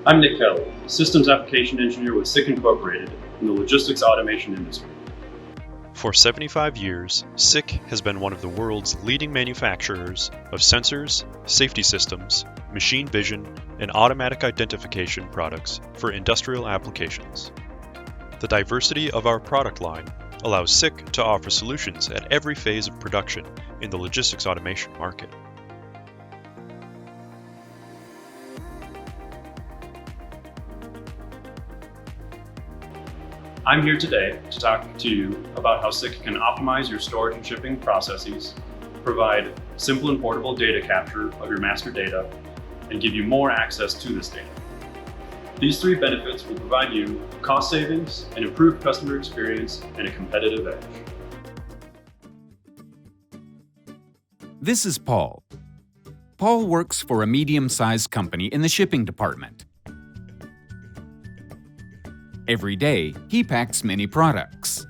I'm Nick Kelly, Systems Application Engineer with SICK Incorporated in the logistics automation industry. For 75 years, SICK has been one of the world's leading manufacturers of sensors, safety systems, machine vision, and automatic identification products for industrial applications. The diversity of our product line allows SICK to offer solutions at every phase of production in the logistics automation market. I'm here today to talk to you about how SICK can optimize your storage and shipping processes, provide simple and portable data capture of your master data, and give you more access to this data. These three benefits will provide you cost savings, an improved customer experience, and a competitive edge. This is Paul. Paul works for a medium-sized company in the shipping department. Every day, he packs many products.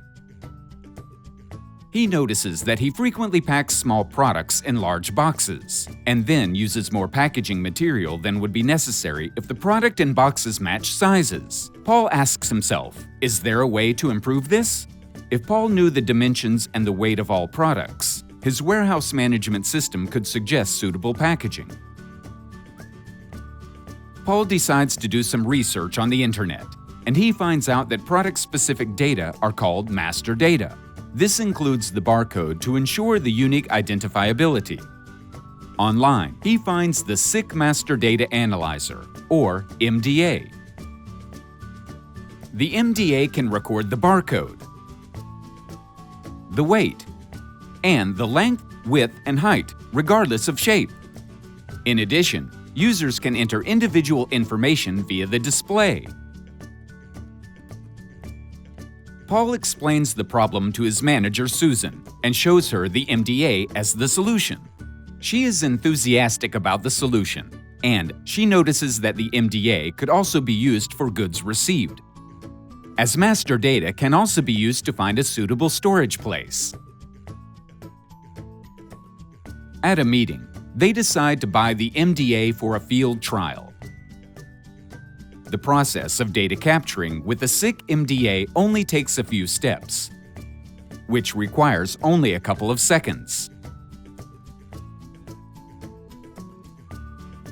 He notices that he frequently packs small products in large boxes, and then uses more packaging material than would be necessary if the product and boxes match sizes. Paul asks himself, is there a way to improve this? If Paul knew the dimensions and the weight of all products, his warehouse management system could suggest suitable packaging. Paul decides to do some research on the internet, and he finds out that product-specific data are called master data. This includes the barcode to ensure the unique identifiability. Online, he finds the SICK Master Data Analyzer, or MDA. The MDA can record the barcode, the weight, and the length, width, and height, regardless of shape. In addition, users can enter individual information via the display. Paul explains the problem to his manager, Susan, and shows her the MDA as the solution. She is enthusiastic about the solution, and she notices that the MDA could also be used for goods received, as master data can also be used to find a suitable storage place. At a meeting, they decide to buy the MDA for a field trial. The process of data capturing with the SICK MDA only takes a few steps, which requires only a couple of seconds.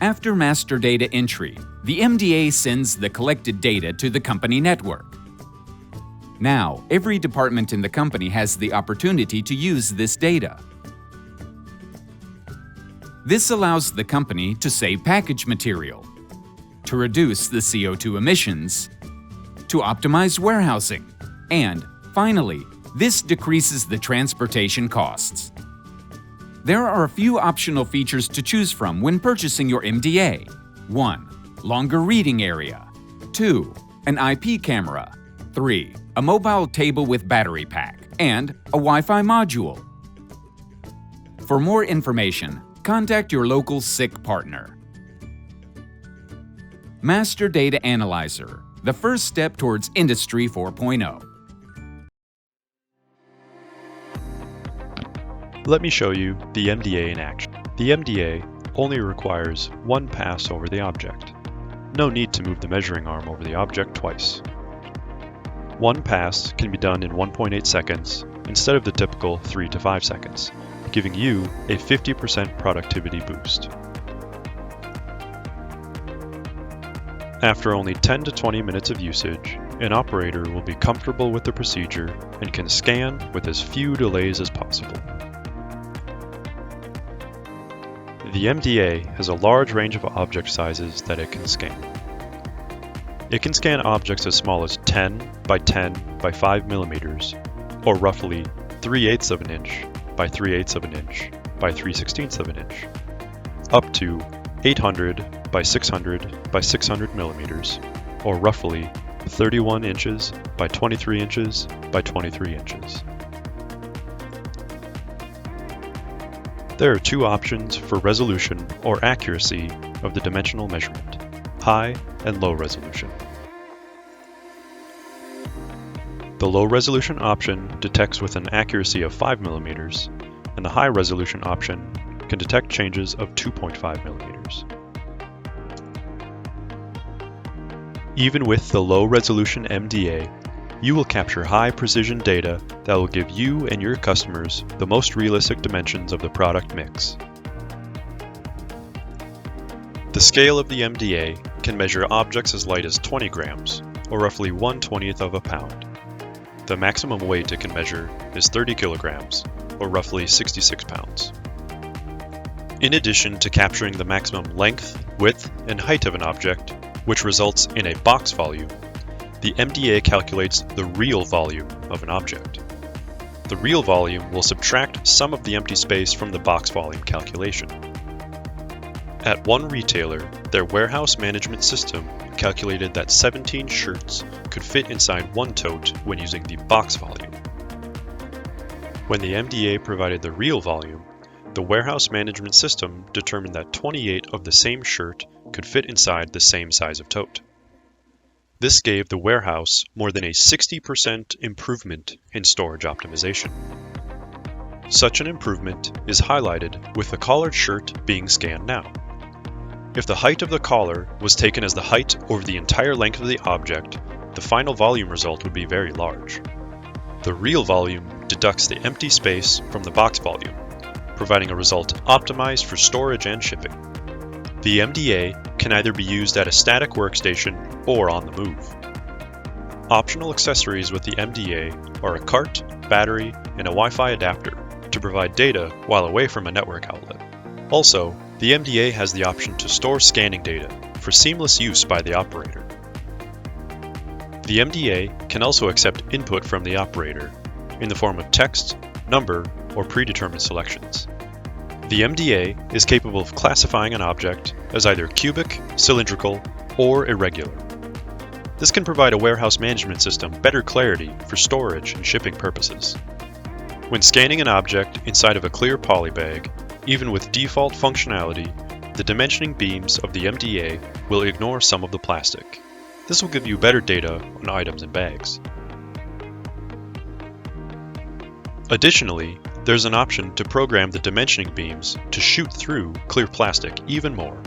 After master data entry, the MDA sends the collected data to the company network. Now, every department in the company has the opportunity to use this data. This allows the company to save package material, to reduce the CO2 emissions, to optimize warehousing, and finally, this decreases the transportation costs. There are a few optional features to choose from when purchasing your MDA. 1. Longer reading area. 2. An IP camera. 3. A mobile table with battery pack, and a Wi-Fi module. For more information, contact your local SICK partner. Master Data Analyzer, the first step towards Industry 4.0. Let me show you the MDA in action. The MDA only requires one pass over the object. No need to move the measuring arm over the object twice. One pass can be done in 1.8 seconds instead of the typical 3 to 5 seconds, giving you a 50% productivity boost. After only 10 to 20 minutes of usage, an operator will be comfortable with the procedure and can scan with as few delays as possible. The MDA has a large range of object sizes that it can scan. It can scan objects as small as 10 by 10 by 5 millimeters, or roughly 3/8 of an inch by 3/8 of an inch by 3/16 of an inch, up to 800 by 600 by 600 millimeters, or roughly 31 inches by 23 inches by 23 inches. There are two options for resolution or accuracy of the dimensional measurement: high and low resolution. The low resolution option detects with an accuracy of 5 millimeters, and the high resolution option can detect changes of 2.5 millimeters. Even with the low-resolution MDA, you will capture high-precision data that will give you and your customers the most realistic dimensions of the product mix. The scale of the MDA can measure objects as light as 20 grams, or roughly 1/20th of a pound. The maximum weight it can measure is 30 kilograms, or roughly 66 pounds. In addition to capturing the maximum length, width, and height of an object, which results in a box volume, the MDA calculates the real volume of an object. The real volume will subtract some of the empty space from the box volume calculation. At one retailer, their warehouse management system calculated that 17 shirts could fit inside one tote when using the box volume. When the MDA provided the real volume, the warehouse management system determined that 28 of the same shirt could fit inside the same size of tote. This gave the warehouse more than a 60% improvement in storage optimization. Such an improvement is highlighted with the collared shirt being scanned now. If the height of the collar was taken as the height over the entire length of the object, the final volume result would be very large. The real volume deducts the empty space from the box volume, providing a result optimized for storage and shipping. The MDA can either be used at a static workstation or on the move. Optional accessories with the MDA are a cart, battery, and a Wi-Fi adapter to provide data while away from a network outlet. Also, the MDA has the option to store scanning data for seamless use by the operator. The MDA can also accept input from the operator in the form of text, number, or predetermined selections. The MDA is capable of classifying an object as either cubic, cylindrical, or irregular. This can provide a warehouse management system better clarity for storage and shipping purposes. When scanning an object inside of a clear poly bag, even with default functionality, the dimensioning beams of the MDA will ignore some of the plastic. This will give you better data on items in bags. Additionally, there's an option to program the dimensioning beams to shoot through clear plastic even more.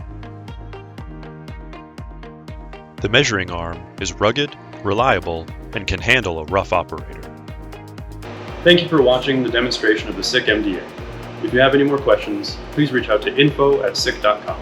The measuring arm is rugged, reliable, and can handle a rough operator. Thank you for watching the demonstration of the SICK MDA. If you have any more questions, please reach out to info@sick.com.